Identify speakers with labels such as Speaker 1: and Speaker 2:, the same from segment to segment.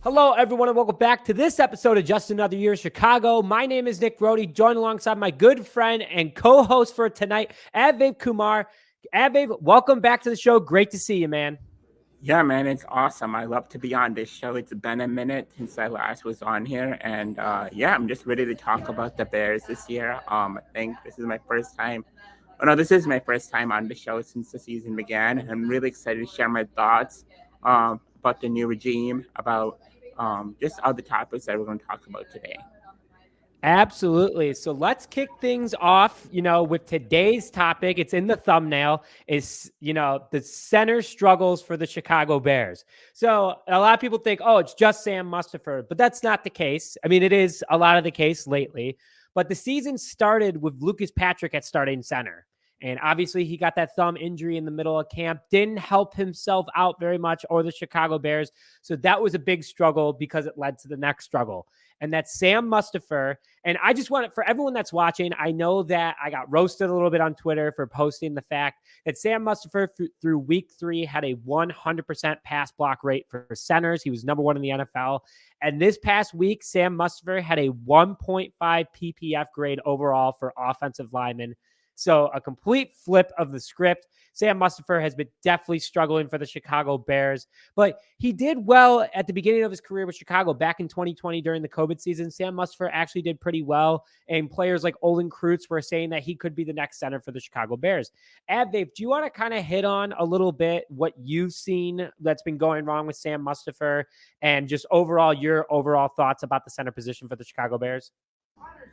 Speaker 1: Hello, everyone, and welcome back to this episode of Just Another Year Chicago. My name is Nick Roti, joined alongside my good friend and co-host for tonight, Advaith Kumar. Advaith, welcome back to the show. Great to see you, man.
Speaker 2: Yeah, man, it's awesome. I love to be on this show. It's been a minute since I last was on here, and yeah, I'm just ready to talk about the Bears this year. I think this is my first time. Oh no, this is my first time on the show since the season began. And I'm really excited to share my thoughts about the new regime, about just all the topics that we're going to talk about today.
Speaker 1: Absolutely. So let's kick things off, with today's topic. It's in the thumbnail is, the center struggles for the Chicago Bears. So a lot of people think, oh, it's just Sam Mustipher, but that's not the case. I mean, it is a lot of the case lately, but the season started with Lucas Patrick at starting center. And obviously he got that thumb injury in the middle of camp, didn't help himself out very much or the Chicago Bears. So that was a big struggle because it led to the next struggle. And that's Sam Mustipher. And I just want it for everyone that's watching. I know that I got roasted a little bit on Twitter for posting the fact that Sam Mustipher through week 3 had a 100% pass block rate for centers. He was number 1 in the NFL. And this past week, Sam Mustipher had a 1.5 PPF grade overall for offensive linemen. So a complete flip of the script. Sam Mustipher has been definitely struggling for the Chicago Bears, but he did well at the beginning of his career with Chicago back in 2020 during the COVID season. Sam Mustipher actually did pretty well, and players like Olin Kreutz were saying that he could be the next center for the Chicago Bears. Advaith, do you want to kind of hit on a little bit what you've seen that's been going wrong with Sam Mustipher and just your overall thoughts about the center position for the Chicago Bears?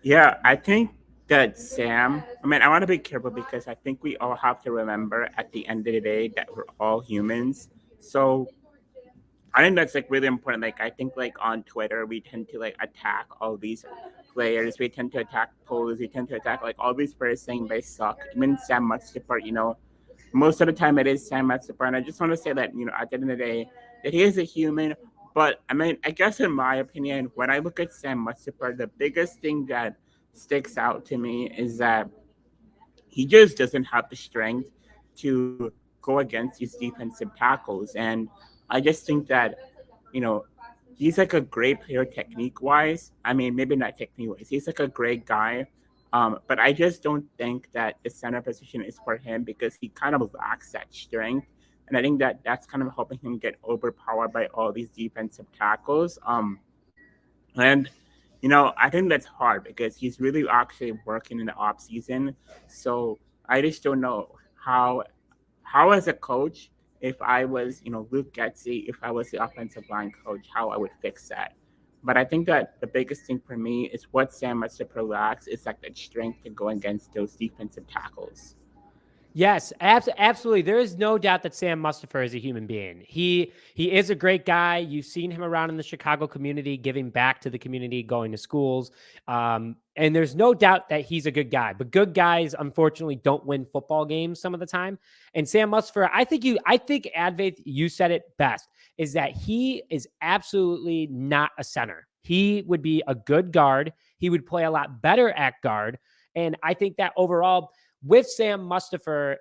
Speaker 2: Yeah, I think that Sam, I want to be careful because I think we all have to remember at the end of the day that we're all humans. So I think that's like really important. Like I think like on Twitter we tend to like attack all these players. We tend to attack pros. We tend to attack like all these players saying they suck. Even Sam Mustipher, most of the time it is Sam Mustipher. And I just want to say that at the end of the day that he is a human. But I guess in my opinion, when I look at Sam Mustipher, the biggest thing that sticks out to me is that he just doesn't have the strength to go against these defensive tackles. And I just think that, you know, he's like a great player technique wise. Maybe not technique wise. He's like a great guy. But I just don't think that the center position is for him because he kind of lacks that strength. And I think that that's kind of helping him get overpowered by all these defensive tackles. And I think that's hard because he's really actually working in the off season. So I just don't know how as a coach, if I was, Luke Getzey, if I was the offensive line coach, how I would fix that. But I think that the biggest thing for me is what Sam Mustipher lacks is like the strength to go against those defensive tackles.
Speaker 1: Yes, absolutely. There is no doubt that Sam Mustipher is a human being. He is a great guy. You've seen him around in the Chicago community, giving back to the community, going to schools. And there's no doubt that he's a good guy. But good guys, unfortunately, don't win football games some of the time. And Sam Mustipher, I think Advaith, you said it best, is that he is absolutely not a center. He would be a good guard. He would play a lot better at guard. And I think that overall, with Sam Mustipher,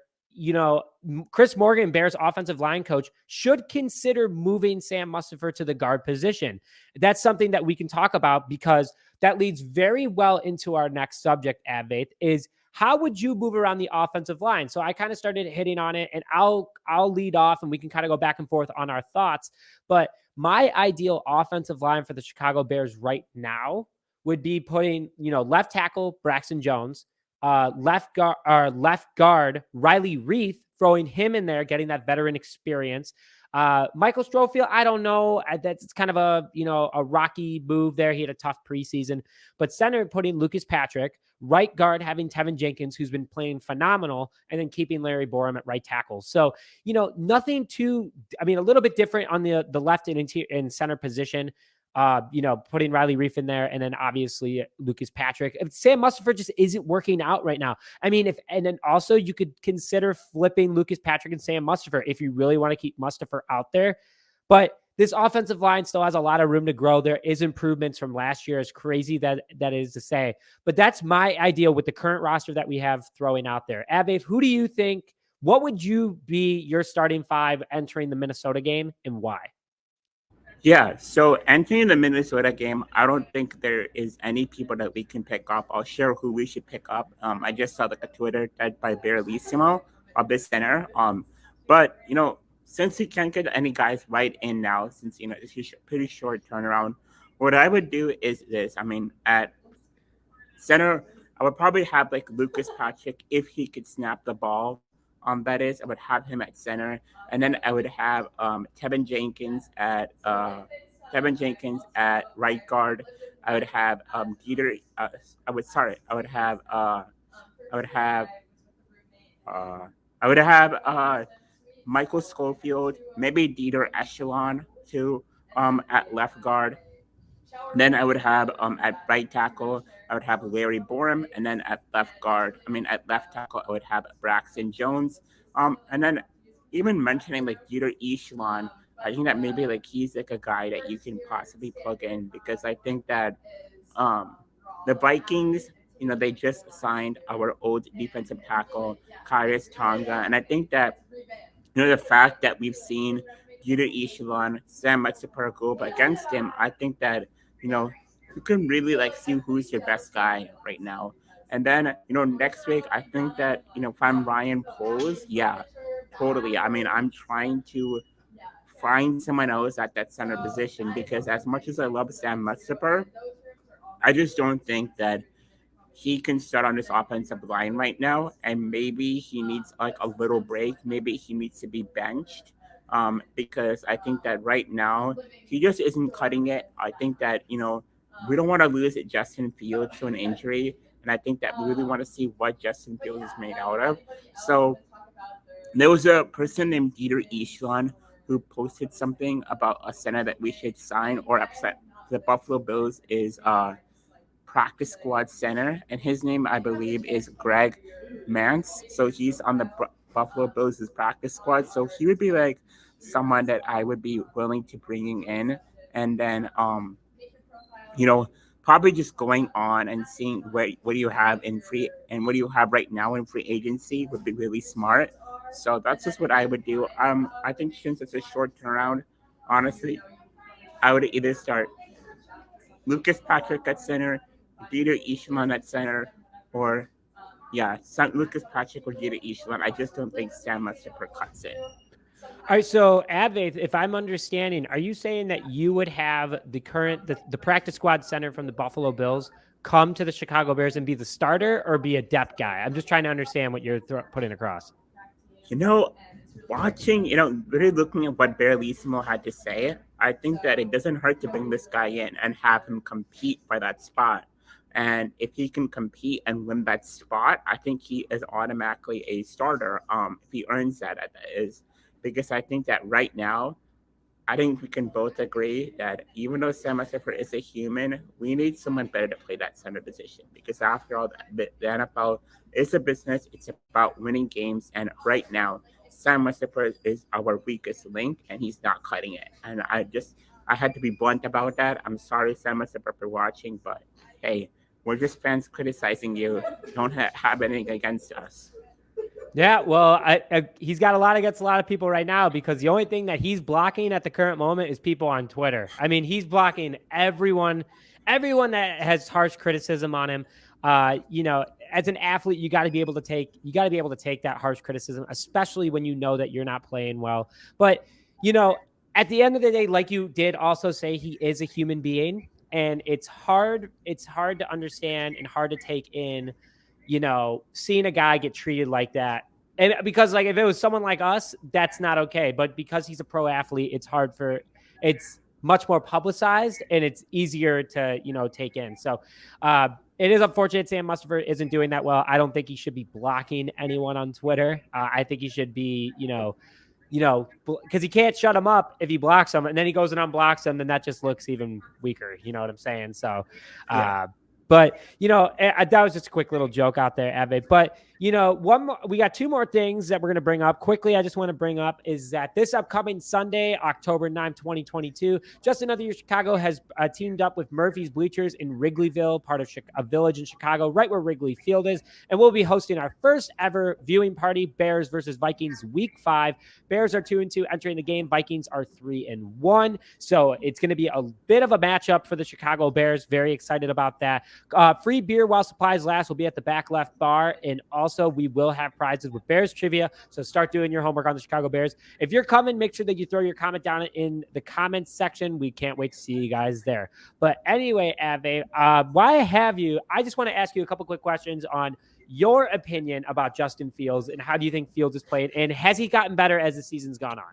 Speaker 1: Chris Morgan, Bears offensive line coach, should consider moving Sam Mustipher to the guard position. That's something that we can talk about because that leads very well into our next subject, Advaith, is how would you move around the offensive line? So I kind of started hitting on it, and I'll lead off and we can kind of go back and forth on our thoughts. But my ideal offensive line for the Chicago Bears right now would be putting, left tackle Braxton Jones, left guard Riley Reith, throwing him in there, getting that veteran experience. Michael Strofield, I don't know. That's kind of a rocky move there. He had a tough preseason. But center, putting Lucas Patrick. Right guard, having Teven Jenkins, who's been playing phenomenal, and then keeping Larry Borom at right tackle. So, nothing too, a little bit different on the left and center position. Putting Riley Reif in there, and then obviously Lucas Patrick. Sam Mustipher just isn't working out right now. And then also you could consider flipping Lucas Patrick and Sam Mustipher if you really want to keep Mustipher out there. But this offensive line still has a lot of room to grow. There is improvements from last year, as crazy that is to say. But that's my idea with the current roster that we have throwing out there. Advaith, who do you think, what would you be your starting 5 entering the Minnesota game, and why?
Speaker 2: Yeah, so entering the Minnesota game, I don't think there is any people that we can pick up. I'll share who we should pick up. I just saw like a Twitter thread by Barelissimo of the center. But since he can't get any guys right in now, since it's a pretty short turnaround, what I would do is this. I mean, at center, I would probably have like Lucas Patrick if he could snap the ball. That is, I would have him at center, and then I would have Teven Jenkins at right guard. I would have Peter. I would have. I would have. Uh, I would have Michael Schofield, maybe Dieter Echelon too. At left guard, then I would have at right tackle, I would have Larry Borom, and then at left guard, at left tackle, I would have Braxton Jones. And then even mentioning like Dieter Echelon, I think that maybe like he's like a guy that you can possibly plug in because I think that um, the Vikings, they just signed our old defensive tackle, Kairis Tonga, and I think that the fact that we've seen Peter Echelon, Sam Mustipher go up against him, I think that, you know, you can really like see who's your best guy right now. And then, next week, I think that, if I'm Ryan Poles, yeah, totally. I mean, I'm trying to find someone else at that center position because as much as I love Sam Mustipher, I just don't think that he can start on this offensive line right now, and maybe he needs like a little break. Maybe he needs to be benched because I think that right now he just isn't cutting it. I think that we don't want to lose Justin Fields to an injury, and I think that we really want to see what Justin Fields is made out of. So there was a person named Dieter Echelon who posted something about a center that we should sign or upset the Buffalo Bills is practice squad center, and his name I believe is Greg Mance. So he's on the Buffalo Bills' practice squad. So he would be like someone that I would be willing to bringing in, and then probably just going on and seeing what do you have in free and what do you have right now in free agency would be really smart. So that's just what I would do. I think since it's a short turnaround, honestly, I would either start Lucas Patrick at center, Dieter Eastman at center, or yeah, Lucas Patrick or Dieter Eastman. I just don't think Sam Mustipher cuts it.
Speaker 1: All right, so Advaith, if I'm understanding, are you saying that you would have the practice squad center from the Buffalo Bills come to the Chicago Bears and be the starter or be a depth guy? I'm just trying to understand what you're putting across.
Speaker 2: Watching, really looking at what Barelissimo had to say, I think that it doesn't hurt to bring this guy in and have him compete for that spot. And if he can compete and win that spot, I think he is automatically a starter. If he earns that is because I think that right now, I think we can both agree that even though Sam Mustipher is a human, we need someone better to play that center position. Because after all, the NFL is a business. It's about winning games. And right now, Sam Mustipher is our weakest link, and he's not cutting it. And I had to be blunt about that. I'm sorry, Sam Mustipher, for watching, but hey, we're just fans criticizing you. Don't have anything against us.
Speaker 1: Yeah, well, he's got a lot against a lot of people right now because the only thing that he's blocking at the current moment is people on Twitter. I mean, he's blocking everyone that has harsh criticism on him. As an athlete, you got to be able to take that harsh criticism, especially when you know that you're not playing well. But at the end of the day, like you did also say, he is a human being, and it's hard to understand and hard to take in. Seeing a guy get treated like that. And because like, if it was someone like us, that's not okay. But because he's a pro athlete, it's much more publicized and it's easier to, take in. So it is unfortunate Sam Mustipher isn't doing that well. I don't think he should be blocking anyone on Twitter. I think he should be, because he can't shut him up if he blocks them and then he goes and unblocks them, then that just looks even weaker. You know what I'm saying? So, But, that was just a quick little joke out there, Ave. But, we got two more things that we're going to bring up quickly. I just want to bring up is that this upcoming Sunday, October 9th, 2022, Just Another Year Chicago has teamed up with Murphy's Bleachers in Wrigleyville, part of a village in Chicago, right where Wrigley Field is. And we'll be hosting our first ever viewing party, Bears versus Vikings Week 5. Bears are 2-2 entering the game. Vikings are 3-1. So it's going to be a bit of a matchup for the Chicago Bears. Very excited about that. Free beer while supplies last will be at the back left bar. And also, we will have prizes with Bears trivia. So start doing your homework on the Chicago Bears. If you're coming, make sure that you throw your comment down in the comments section. We can't wait to see you guys there. But anyway, Advaith, why have you? I just want to ask you a couple quick questions on your opinion about Justin Fields and how do you think Fields has played? And has he gotten better as the season's gone on?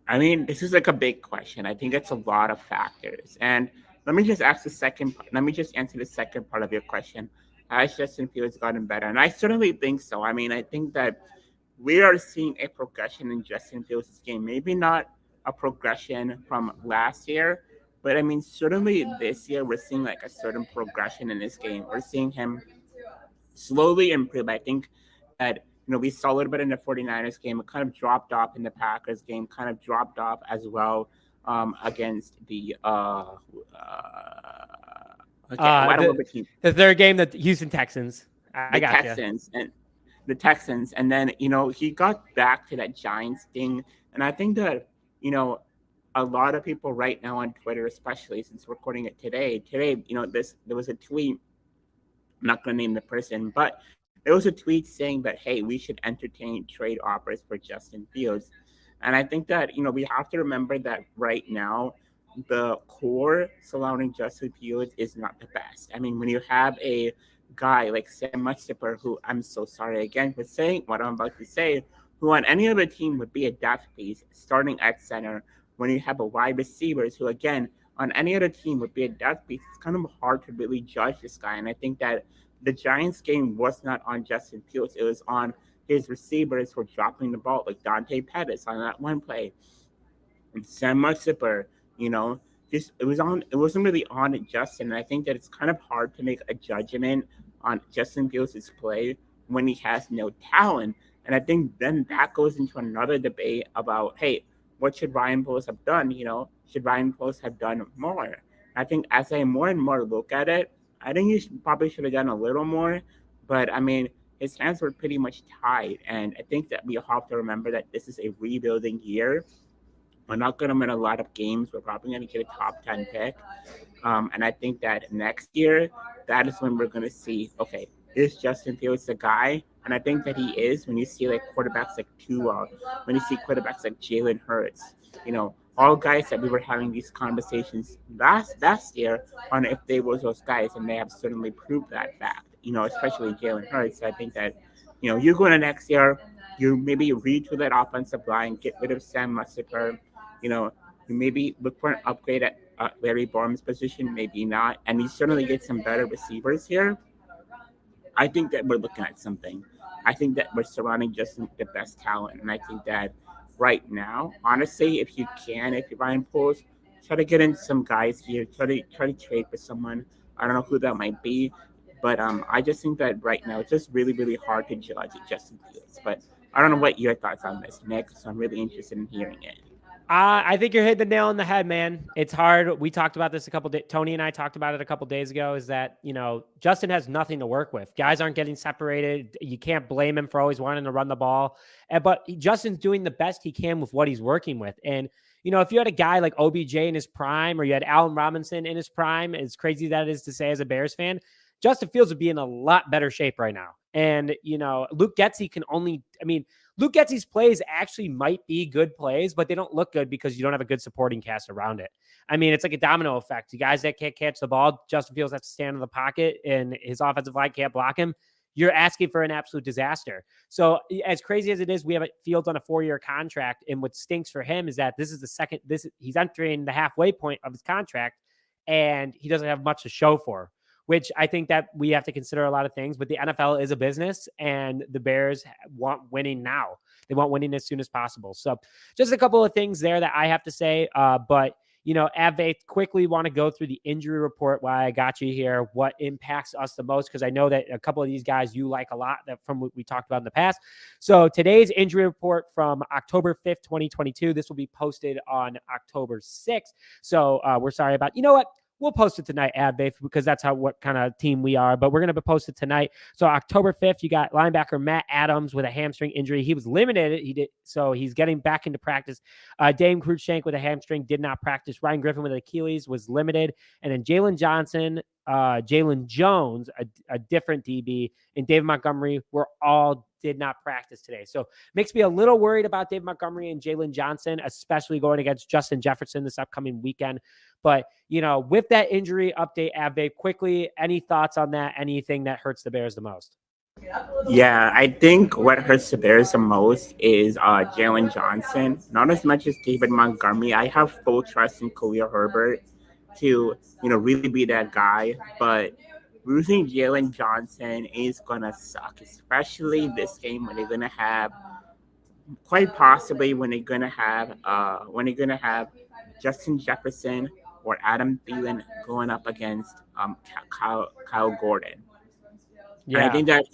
Speaker 2: I mean, this is like a big question. I think it's a lot of factors. And let me just answer the second part of your question. Has Justin Fields gotten better? And I certainly think so. I mean, I think that we are seeing a progression in Justin Fields' game. Maybe not a progression from last year, but I mean, certainly this year we're seeing like a certain progression in this game. We're seeing him slowly improve. I think that, we saw a little bit in the 49ers game. It kind of dropped off in the Packers game, kind of dropped off as well against the
Speaker 1: the third game, the Houston Texans.
Speaker 2: The Texans. And then, he got back to that Giants thing. And I think that, a lot of people right now on Twitter, especially since we're recording it today, there was a tweet. I'm not going to name the person, but there was a tweet saying that, hey, we should entertain trade offers for Justin Fields. And I think that, we have to remember that right now, the core surrounding Justin Fields is not the best. I mean, when you have a guy like Sam Mustipher, who I'm so sorry again for saying what I'm about to say, who on any other team would be a depth piece starting at center, when you have a wide receivers who, again, on any other team would be a depth piece, it's kind of hard to really judge this guy. And I think that the Giants game was not on Justin Fields. It was on his receivers who were dropping the ball, like Dante Pettis on that one play. And Sam Mustipher, it wasn't really on Justin. And I think that it's kind of hard to make a judgment on Justin Fields' play when he has no talent. And I think then that goes into another debate about, hey, what should Ryan Poles have done? Should Ryan Poles have done more? I think as I more and more look at it, I think he probably should have done a little more. But, I mean, his hands were pretty much tied. And I think that we have to remember that this is a rebuilding year. We're not going to win a lot of games. We're probably going to get a top 10 pick. And I think that next year, that is when we're going to see, okay, is Justin Fields the guy? And I think that he is when you see like quarterbacks like Tua, when you see quarterbacks like Jalen Hurts, all guys that we were having these conversations last year on if they were those guys, and they have certainly proved that fact, especially Jalen Hurts. So I think that, you go into next year, you maybe retool that offensive line, get rid of Sam Mustipher, you maybe look for an upgrade at Larry Borom's position, maybe not, and you certainly get some better receivers here. I think that we're looking at something. I think that we're surrounding just the best talent, and I think that right now, honestly, if you're Ryan Poles, try to get in some guys here, try to trade for someone. I don't know who that might be, but I just think that right now it's just really, really hard to judge Justin Fields. But I don't know what your thoughts on this, Nick, so I'm really interested in hearing it.
Speaker 1: I think you're hitting the nail on the head, man. It's hard. We talked about this Tony and I talked about it a couple days ago, is that, Justin has nothing to work with. Guys aren't getting separated. You can't blame him for always wanting to run the ball. But Justin's doing the best he can with what he's working with. And, if you had a guy like OBJ in his prime, or you had Allen Robinson in his prime, as crazy that is to say as a Bears fan, Justin Fields would be in a lot better shape right now. And, Luke Getsy's plays actually might be good plays, but they don't look good because you don't have a good supporting cast around it. I mean, it's like a domino effect. You guys that can't catch the ball, Justin Fields has to stand in the pocket and his offensive line can't block him. You're asking for an absolute disaster. So as crazy as it is, we have Fields on a 4-year contract. And what stinks for him is that he's entering the halfway point of his contract and he doesn't have much to show for, which I think that we have to consider a lot of things, but the NFL is a business and the Bears want winning now. They want winning as soon as possible. So just a couple of things there that I have to say. But, Advaith, quickly want to go through the injury report while I got you here, what impacts us the most, because I know that a couple of these guys you like a lot that from what we talked about in the past. So today's injury report from October 5th, 2022, this will be posted on October 6th. So we're sorry about, you know what? We'll post it tonight, Advaith, because that's what kind of team we are. But we're going to post it tonight. So October 5th, you got linebacker Matt Adams with a hamstring injury. He was limited. So he's getting back into practice. Dame Cruikshank with a hamstring did not practice. Ryan Griffin with Achilles was limited. And then Jalen Jones, a different DB, and David Montgomery did not practice today. So makes me a little worried about David Montgomery and Jalen Johnson, especially going against Justin Jefferson this upcoming weekend. But, with that injury update, Advaith, quickly, any thoughts on that? Anything that hurts the Bears the most?
Speaker 2: Yeah, I think what hurts the Bears the most is Jalen Johnson. Not as much as David Montgomery. I have full trust in Khalil Herbert to, really be that guy. But losing Jalen Johnson is gonna suck, especially this game when they're gonna have, quite possibly when they're gonna have Justin Jefferson or Adam Thielen going up against Kyle Gordon. Yeah. And I think that,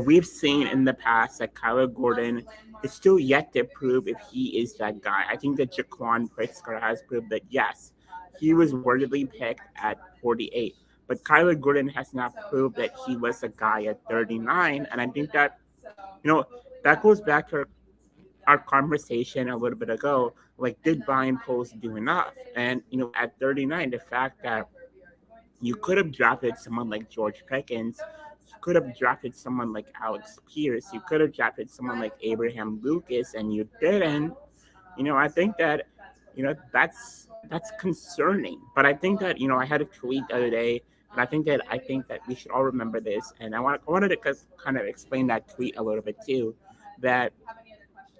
Speaker 2: we've seen in the past that Kyle Gordon is still yet to prove if he is that guy. I think that Jaquan Pritzker has proved that, yes, he was worthily picked at 48. But Kyler Gordon has not proved that he was a guy at 39. And I think that, that goes back to our conversation a little bit ago. Like, did Brian Poles do enough? And, at 39, the fact that you could have drafted someone like George Pickens, you could have drafted someone like Alex Pierce, you could have drafted someone like Abraham Lucas, and you didn't. I think that, that's concerning. But I think that, I had a tweet the other day, and I think that we should all remember this. And I wanted to kind of explain that tweet a little bit too, that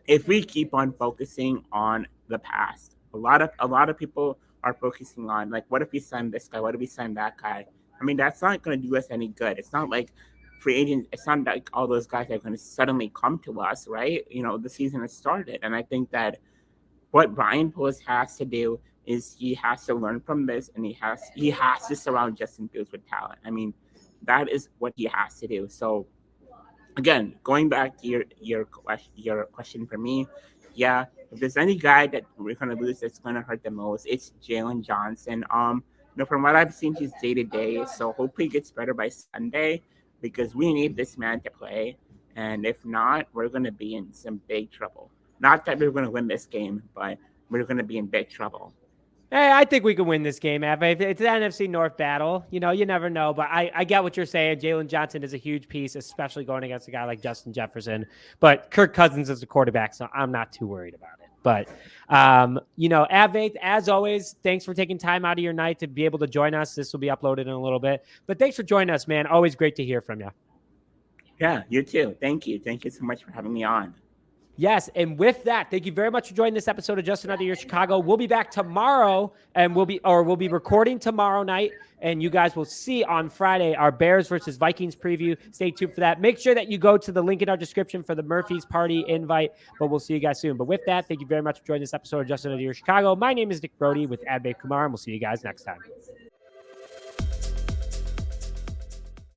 Speaker 2: if we keep on focusing on the past, a lot of people are focusing on, like, what if we sign this guy? What if we sign that guy? I mean, that's not going to do us any good. It's not like free agents. It's not like all those guys are going to suddenly come to us, right? The season has started. And I think that what Brian Poles has to do is he has to learn from this, and he has to surround Justin Fields with talent. I mean, that is what he has to do. So, again, going back to your question for me, yeah, if there's any guy that we're going to lose that's going to hurt the most, it's Jalen Johnson. From what I've seen, he's day to day, so hopefully he gets better by Sunday, because we need this man to play. And if not, we're going to be in some big trouble. Not that we're going to win this game, but we're going to be in big trouble.
Speaker 1: Hey, I think we can win this game, Av. It's an NFC North battle. You never know. But I get what you're saying. Jalen Johnson is a huge piece, especially going against a guy like Justin Jefferson. But Kirk Cousins is the quarterback, so I'm not too worried about it. But, Advaith, as always, thanks for taking time out of your night to be able to join us. This will be uploaded in a little bit. But thanks for joining us, man. Always great to hear from you.
Speaker 2: Yeah, you too. Thank you. Thank you so much for having me on.
Speaker 1: Yes, and with that, thank you very much for joining this episode of Just Another Year Chicago. We'll be back tomorrow, and we'll be recording tomorrow night, and you guys will see on Friday our Bears versus Vikings preview. Stay tuned for that. Make sure that you go to the link in our description for the Murphy's Party invite, but we'll see you guys soon. But with that, thank you very much for joining this episode of Just Another Year Chicago. My name is Roti with Advaith Kumar, and we'll see you guys next time.